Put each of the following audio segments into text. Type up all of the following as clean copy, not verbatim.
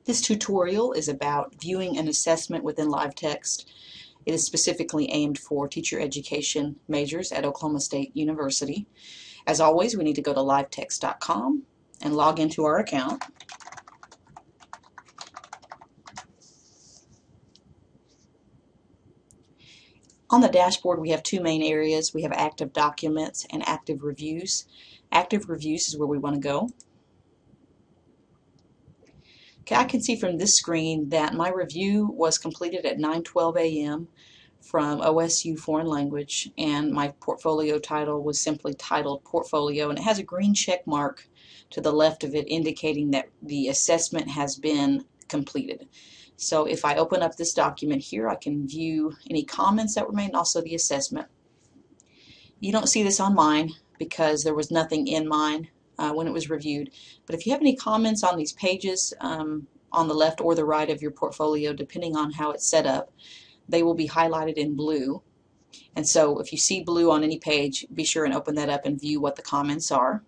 This tutorial is about viewing an assessment within LiveText. It is specifically aimed for teacher education majors at Oklahoma State University. As always, we need to go to livetext.com and log into our account. On the dashboard, we have two main areas. We have active documents and active reviews. Active reviews is where we want to go. Okay, I can see from this screen that my review was completed at 9:12 a.m. from OSU Foreign Language, and my portfolio title was simply titled Portfolio, and it has a green check mark to the left of it indicating that the assessment has been completed. So if I open up this document here, I can view any comments that were made and also the assessment. You don't see this on mine because there was nothing in mine when it was reviewed. But if you have any comments on these pages on the left or the right of your portfolio, depending on how it's set up, they will be highlighted in blue. And so if you see blue on any page, be sure and open that up and view what the comments are.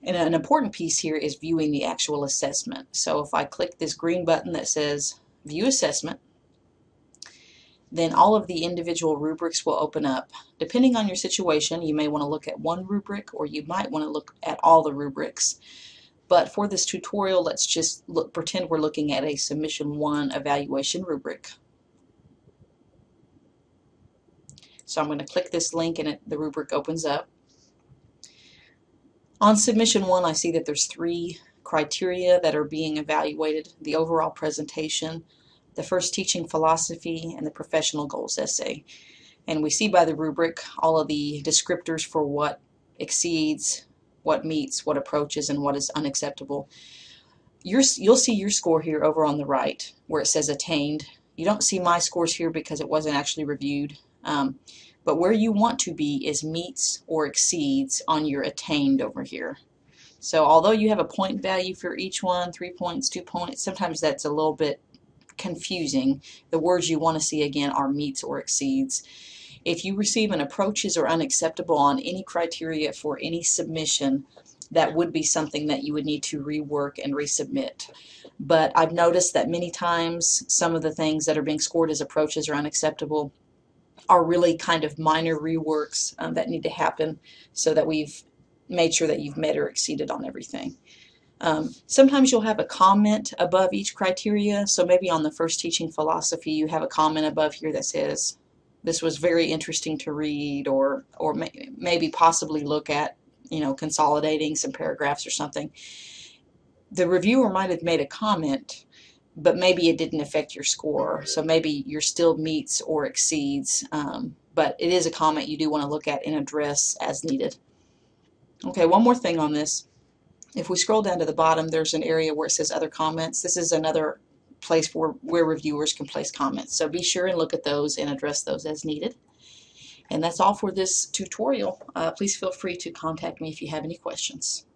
And an important piece here is viewing the actual assessment. So if I click this green button that says View Assessment, then all of the individual rubrics will open up. Depending on your situation, you may want to look at one rubric or you might want to look at all the rubrics. But for this tutorial, let's just pretend we're looking at a Submission 1 evaluation rubric. So I'm going to click this link and the rubric opens up. On Submission 1, I see that there's 3 criteria that are being evaluated: the overall presentation, the first teaching philosophy, and the professional goals essay. And we see by the rubric all of the descriptors for what exceeds, what meets, what approaches, and what is unacceptable. You'll see your score here over on the right where it says attained. You don't see my scores here because it wasn't actually reviewed. But where you want to be is meets or exceeds on your attained over here. So although you have a point value for each one, 3 points, 2 points, sometimes that's a little bit confusing. The words you want to see again are meets or exceeds. If you receive an approaches or unacceptable on any criteria for any submission, that would be something that you would need to rework and resubmit. But I've noticed that many times some of the things that are being scored as approaches or unacceptable are really kind of minor reworks that need to happen so that we've made sure that you've met or exceeded on everything. Sometimes you'll have a comment above each criteria. So maybe on the first teaching philosophy you have a comment above here that says this was very interesting to read, or maybe possibly look at, consolidating some paragraphs or something. The reviewer might have made a comment, but maybe it didn't affect your score. So maybe you're still meets or exceeds, but it is a comment you do want to look at and address as needed. Okay, one more thing on this. If we scroll down to the bottom, there's an area where it says Other Comments. This is another place where reviewers can place comments. So be sure and look at those and address those as needed. And that's all for this tutorial. Please feel free to contact me if you have any questions.